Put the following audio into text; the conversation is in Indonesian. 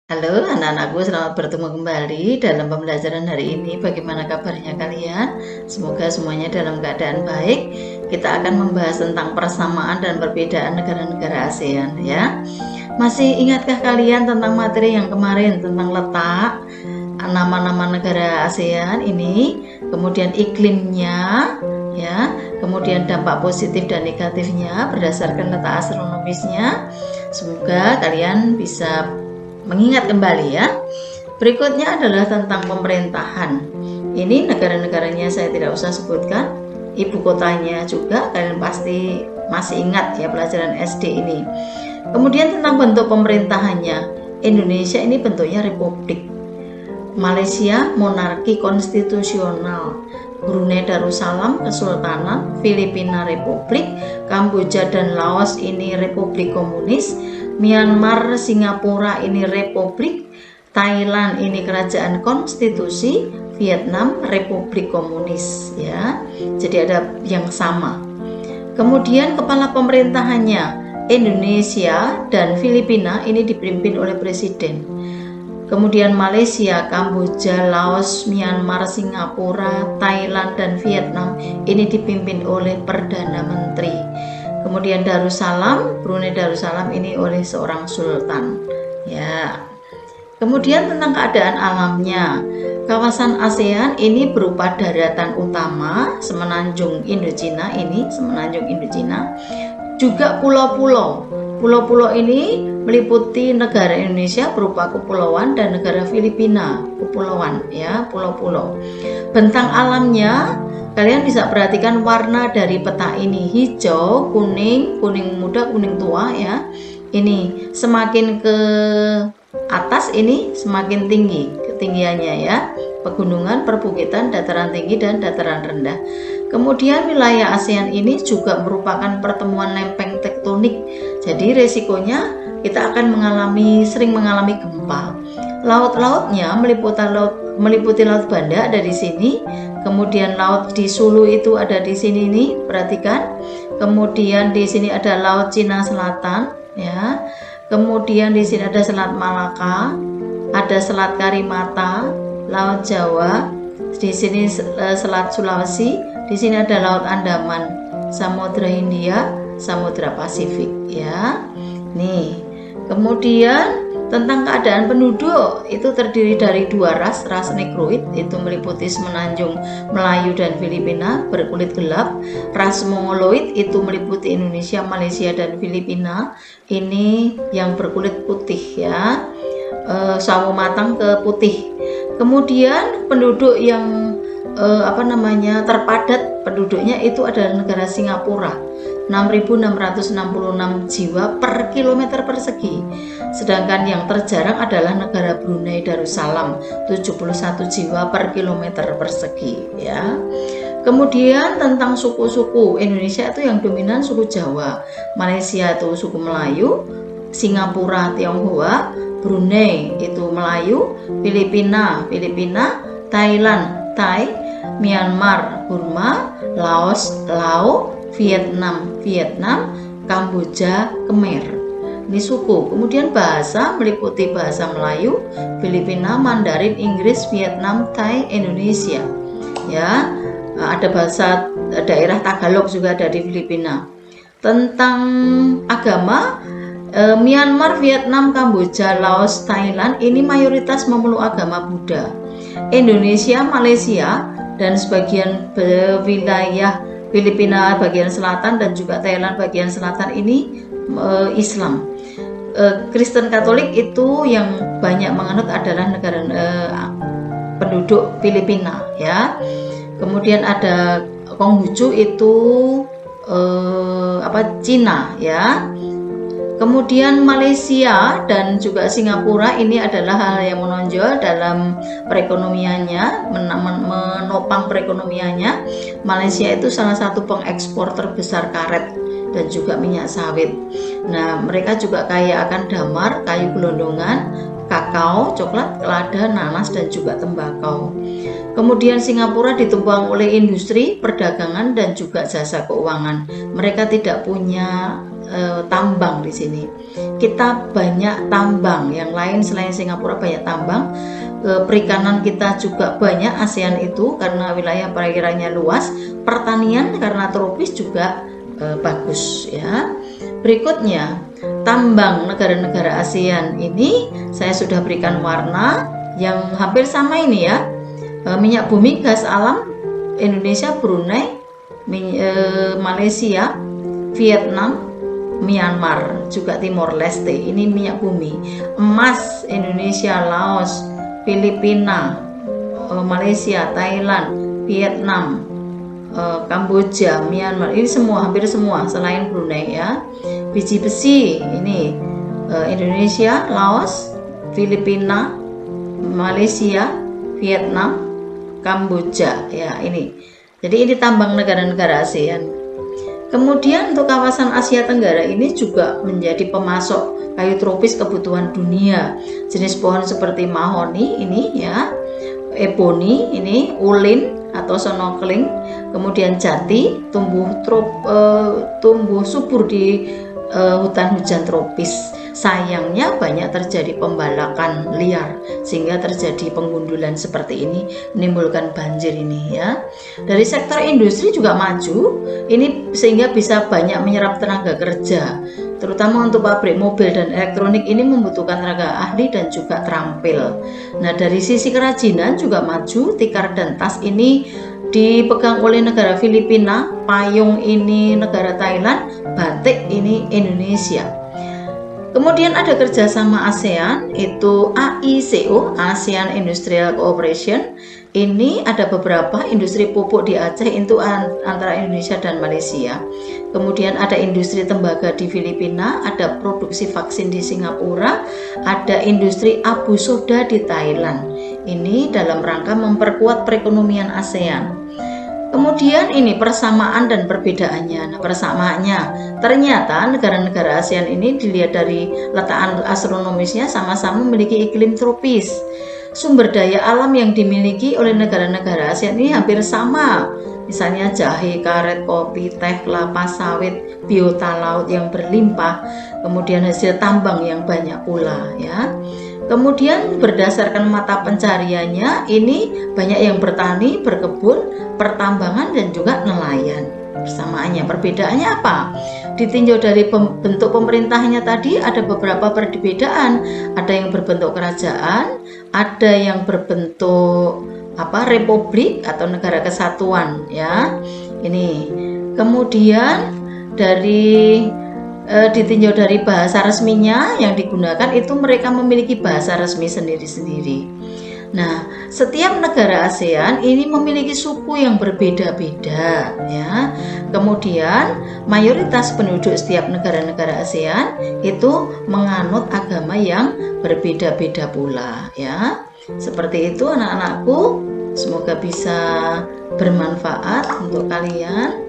Halo anak-anakku, selamat bertemu kembali dalam pembelajaran hari ini. Bagaimana kabarnya kalian? Semoga semuanya dalam keadaan baik. Kita akan membahas tentang persamaan dan perbedaan negara-negara ASEAN ya. Masih ingatkah kalian tentang materi yang kemarin tentang letak nama-nama negara ASEAN ini, kemudian iklimnya ya, kemudian dampak positif dan negatifnya berdasarkan letak astronomisnya. Semoga kalian bisa mengingat kembali ya. Berikutnya adalah tentang pemerintahan. Ini negara-negaranya saya tidak usah sebutkan. Ibu kotanya juga kalian pasti masih ingat ya, pelajaran SD ini. Kemudian tentang bentuk pemerintahannya. Indonesia ini bentuknya republik. Malaysia monarki konstitusional. Brunei Darussalam kesultanan, Filipina republik, Kamboja dan Laos ini republik komunis, Myanmar, Singapura ini republik, Thailand ini kerajaan konstitusi, Vietnam republik komunis ya. Jadi ada yang sama. Kemudian kepala pemerintahannya Indonesia dan Filipina ini dipimpin oleh presiden. Kemudian Malaysia, Kamboja, Laos, Myanmar, Singapura, Thailand dan Vietnam ini dipimpin oleh perdana menteri. Kemudian Darussalam, Brunei Darussalam ini oleh seorang sultan. Ya. Kemudian tentang keadaan alamnya. Kawasan ASEAN ini berupa daratan utama, semenanjung Indochina ini, semenanjung Indochina. Juga pulau-pulau. Pulau-pulau ini meliputi negara Indonesia berupa kepulauan dan negara Filipina, kepulauan ya, pulau-pulau. Bentang alamnya kalian bisa perhatikan warna dari peta ini, hijau, kuning, kuning muda, kuning tua ya. Ini semakin ke atas ini semakin tinggi ketinggiannya ya. Pegunungan, perbukitan, dataran tinggi dan dataran rendah. Kemudian wilayah ASEAN ini juga merupakan pertemuan lempeng tektonik. Jadi resikonya kita akan sering mengalami gempa. Laut-lautnya meliputi laut Banda ada di sini. Kemudian laut di Sulu itu ada di sini nih, perhatikan. Kemudian di sini ada laut Cina Selatan ya. Kemudian di sini ada Selat Malaka, ada Selat Karimata, Laut Jawa. Di sini Selat Sulawesi, di sini ada Laut Andaman, Samudra Hindia, Samudra Pasifik ya. Nih, kemudian tentang keadaan penduduk itu terdiri dari dua ras Negroid itu meliputi semenanjung Melayu dan Filipina berkulit gelap. Ras Mongoloid itu meliputi Indonesia, Malaysia dan Filipina. Ini yang berkulit putih ya, sawo matang ke putih. Kemudian penduduk yang terpadat penduduknya itu adalah negara Singapura, 6.666 jiwa per kilometer persegi. Sedangkan yang terjarang adalah negara Brunei Darussalam, 71 jiwa per kilometer persegi ya. Kemudian tentang suku-suku, Indonesia itu yang dominan suku Jawa, Malaysia itu suku Melayu, Singapura Tionghoa, Brunei itu Melayu, Filipina Thailand Thai, Myanmar Burma, Laos Lao, Vietnam Kamboja Khmer. Ini suku. Kemudian bahasa meliputi bahasa Melayu, Filipina, Mandarin, Inggris, Vietnam, Thai, Indonesia. Ya, ada bahasa daerah Tagalog juga ada di Filipina. Tentang agama, Myanmar, Vietnam, Kamboja, Laos, Thailand ini mayoritas memeluk agama Buddha. Indonesia, Malaysia dan sebagian wilayah Filipina bagian selatan dan juga Thailand bagian selatan ini Islam. Kristen Katolik itu yang banyak menganut adalah negara penduduk Filipina ya. Kemudian ada Konghucu itu Cina ya. Kemudian Malaysia dan juga Singapura ini adalah hal yang menonjol dalam perekonomiannya, menopang perekonomiannya. Malaysia itu salah satu pengekspor terbesar karet dan juga minyak sawit. Nah, mereka juga kaya akan damar, kayu gelondongan, kakao, coklat, kelada, nanas dan juga tembakau. Kemudian Singapura ditopang oleh industri, perdagangan dan juga jasa keuangan. Mereka tidak punya tambang di sini. Kita banyak tambang, yang lain selain Singapura banyak tambang. Perikanan kita juga banyak ASEAN itu karena wilayah perairannya luas. Pertanian karena tropis juga bagus ya. Berikutnya, tambang negara-negara ASEAN ini saya sudah berikan warna yang hampir sama ini ya. Minyak bumi, gas alam, Indonesia, Brunei, Malaysia, Vietnam, Myanmar, juga Timor Leste. Ini minyak bumi. Emas, Indonesia, Laos, Filipina, Malaysia, Thailand, Vietnam, Kamboja, Myanmar. Ini semua, hampir semua selain Brunei ya. Biji besi ini Indonesia, Laos, Filipina, Malaysia, Vietnam, Kamboja ya ini. Jadi ini tambang negara-negara ASEAN. Kemudian untuk kawasan Asia Tenggara ini juga menjadi pemasok kayu tropis kebutuhan dunia. Jenis pohon seperti mahoni ini ya, ebony ini, ulin atau sonokling, kemudian jati tumbuh subur di hutan hujan tropis. Sayangnya banyak terjadi pembalakan liar sehingga terjadi penggundulan seperti ini, menimbulkan banjir ini ya. Dari sektor industri juga maju ini sehingga bisa banyak menyerap tenaga kerja, terutama untuk pabrik mobil dan elektronik ini membutuhkan tenaga ahli dan juga terampil. Nah, dari sisi kerajinan juga maju, tikar dan tas ini dipegang oleh negara Filipina, payung ini negara Thailand, batik ini Indonesia. Kemudian ada kerjasama ASEAN, itu AICO, ASEAN Industrial Cooperation. Ini ada beberapa industri pupuk di Aceh itu antara Indonesia dan Malaysia. Kemudian ada industri tembaga di Filipina, ada produksi vaksin di Singapura, ada industri abu soda di Thailand. Ini dalam rangka memperkuat perekonomian ASEAN. Kemudian ini persamaan dan perbedaannya. Nah, persamaannya ternyata negara-negara ASEAN ini dilihat dari letak astronomisnya sama-sama memiliki iklim tropis. Sumber daya alam yang dimiliki oleh negara-negara ASEAN ini hampir sama. Misalnya jahe, karet, kopi, teh, kelapa sawit, biota laut yang berlimpah, kemudian hasil tambang yang banyak pula ya. Kemudian berdasarkan mata pencariannya ini banyak yang bertani, berkebun, pertambangan dan juga nelayan. Persamaannya, perbedaannya apa? Ditinjau dari bentuk pemerintahnya tadi ada beberapa perbedaan. Ada yang berbentuk kerajaan, ada yang berbentuk republik atau negara kesatuan ya. Ini. Kemudian dari ditinjau dari bahasa resminya yang digunakan itu mereka memiliki bahasa resmi sendiri-sendiri. Nah, setiap negara ASEAN ini memiliki suku yang berbeda-beda ya. Kemudian mayoritas penduduk setiap negara-negara ASEAN itu menganut agama yang berbeda-beda pula ya. Seperti itu anak-anakku, semoga bisa bermanfaat untuk kalian.